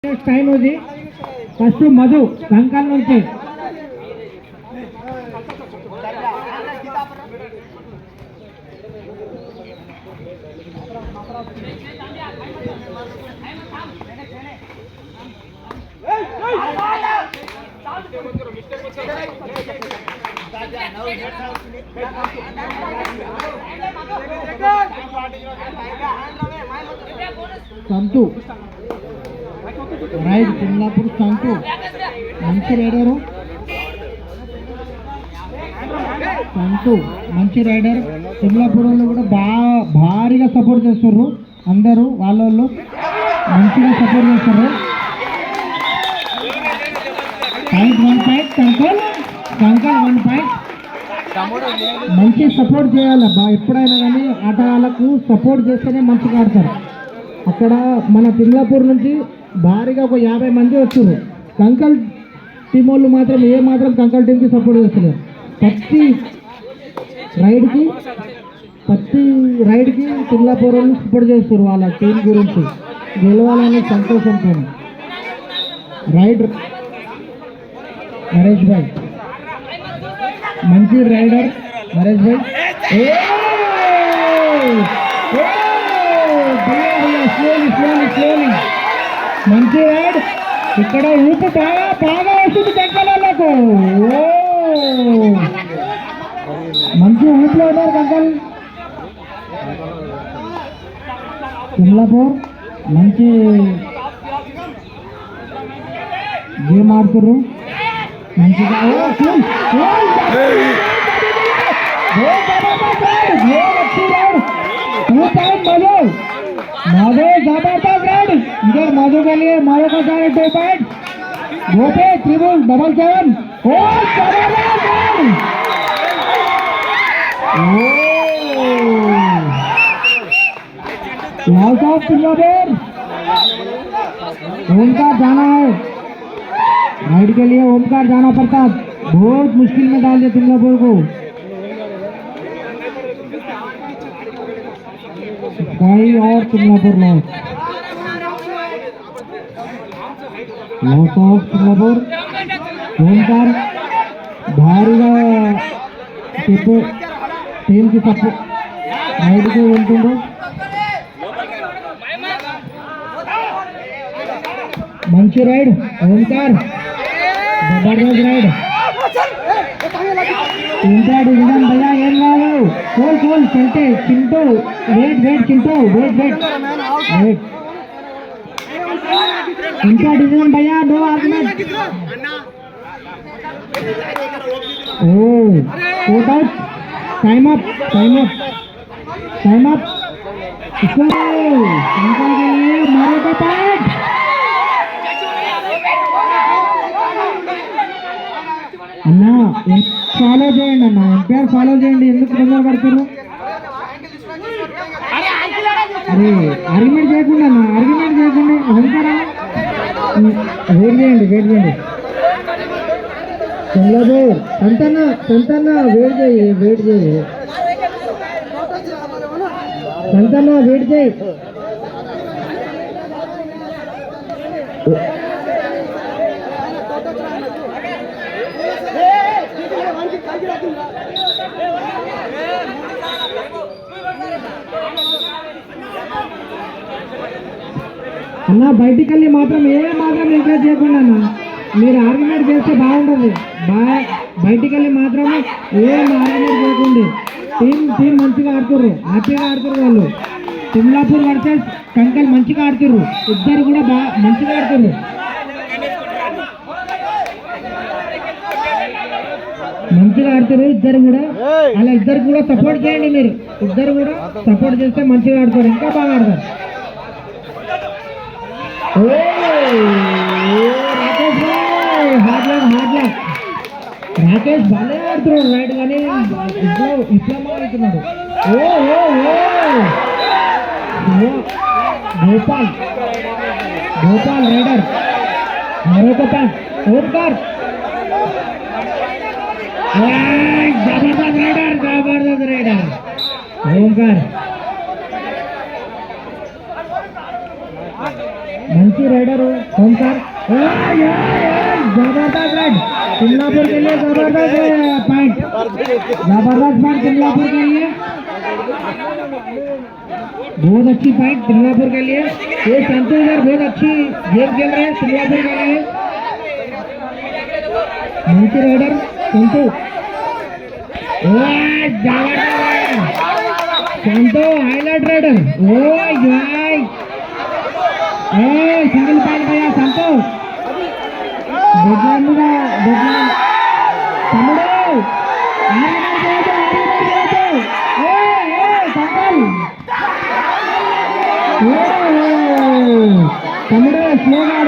Time ఉంది. First Madhu Kankala నుంచి సంతు right తిమ్లాపూర్ సంతు మంచి రైడరు సంతు మంచి రైడర్. తిమ్లాపూర్ వాళ్ళు కూడా భారీగా సపోర్ట్ చేస్తారు. అందరూ వాళ్ళు మంచిగా సపోర్ట్ చేస్తారు. పాయింట్ 1 పాయింట్ కంకల్ 1 పాయింట్. మంచి సపోర్ట్ చేయాలి ఎప్పుడైనా కానీ ఆటగాళ్ళకు సపోర్ట్ చేస్తేనే మంచిగా ఆడతారు. అక్కడ మన తిమ్లాపూర్ నుంచి భారీగా ఒక 50 మంది వచ్చారు. కంకల్ టీం వాళ్ళు మాత్రం మాత్రం కంకల్ టీంకి సపోర్ట్ చేస్తున్నారు. ప్రతి రైడ్కి తిమ్లాపూర్ వాళ్ళు సపోర్ట్ చేస్తారు. వాళ్ళ టీం గురించి గెలవాలని సంతోషంతో. రైడ్ నరేష్ భాయ్ మంచి రైడర్. నరేష్ భాయ్ స్లోలీ మంచి రైడ్. ఇక్కడ ఊపు బాగా వస్తుంది కంకలకు. మంచి ఊపులో ఉన్నారు కంకల్. తిమ్లాపూర్ మంచి గేమ్ ఆడుతున్నారు మంచిగా. मधु जबरदस्त राइड. इधर मधु के लिए मधु का 2 पॉइंट. गोपे त्रिभुवन 77 और जबरदस्त ride. Loss of Timlapur. Omkar जाना है राइड के लिए. ओमकार जाना पड़ता. बहुत मुश्किल में डाल दिया तिम्लापुर को. कोई और तिम्लापुर लॉस ऑफ तिम्लापुर. ओमकार భారీగా టీంకి సపోర్ట్ రైడ్కి ఉంటుండ్రు. మంచి రైడ్ ఓంకార్. జబర్దస్త్ రైడ్. इंटा डिवीजन भैया ఏం కాదు. కోల్ చంటే చింటూ వెయిట్ చింటూ వెయిట్ इंटा डिवीजन भैया नो आर्गुमेंट. ओ कोट आउट. टाइम अप इसको कंकल के लिए मारो का पॉइंट. అన్నా ఫాలో చేయండి అన్న. ఎంపైర్ ఫాలో చేయండి. ఎందుకు తొందర పడుతున్నారు? అరే ఆర్గ్యుమెంట్ చేయకుండా అన్న. ఆర్గ్యుమెంట్ చేయకుండా వెళ్తారా? వెయిట్ చేయండి చల్లదు. సంతన్న వెయిట్ చేయి సంతన్న వెయిట్ చేయి. అన్న బయటికి వెళ్ళి మాత్రం ఎంకరేజ్ చేయకుండా అన్న. మీరు ఆర్గ్యుమెంట్ చేస్తే బాగుంటుంది. బయటికి వెళ్ళి మాత్రం ఆర్గ్యుమెంట్ చేయకండి. టీం మంచిగా ఆడుతుర్రు. హ్యాపీగా ఆడుతుర్రు వాళ్ళు. తిమ్లాపూర్ వర్సెస్ కంకల్ మంచిగా ఆడుతుర్రు. ఇద్దరు కూడా మంచిగా ఆడుతుర్రు. ఇద్దరు కూడా. అలా ఇద్దరు కూడా సపోర్ట్ చేయండి. మీరు ఇద్దరు కూడా సపోర్ట్ చేస్తే మంచిగా ఆడతారు. ఇంకా బాగా ఆడతారు. రాకేష్ బాగా ఆడుతున్నాడు రైడ్ కానీ ఇట్లా ఆడుతున్నాడు. గోపాల్ రైడర్ మరొక ప్యాన్. ఓంకార్ जबरदस्त राइडर ओमकार. మంచి రైడరు ఓంకార్ जबरदस्त राइड सिंगापुर के लिए जबरदस्त पॉइंट सिंगापुर के लिए बहुत अच्छी पॉइंट सिंगापुर के लिए ये संतोष सर बहुत अच्छी गेम खेल रहे हैं सिंगापुर के लिए मंची राइडर संतोष संतो हाईलाइट राइडर सिंगल पॉइंट भैया संतोष తమ్ముడు స్లోగా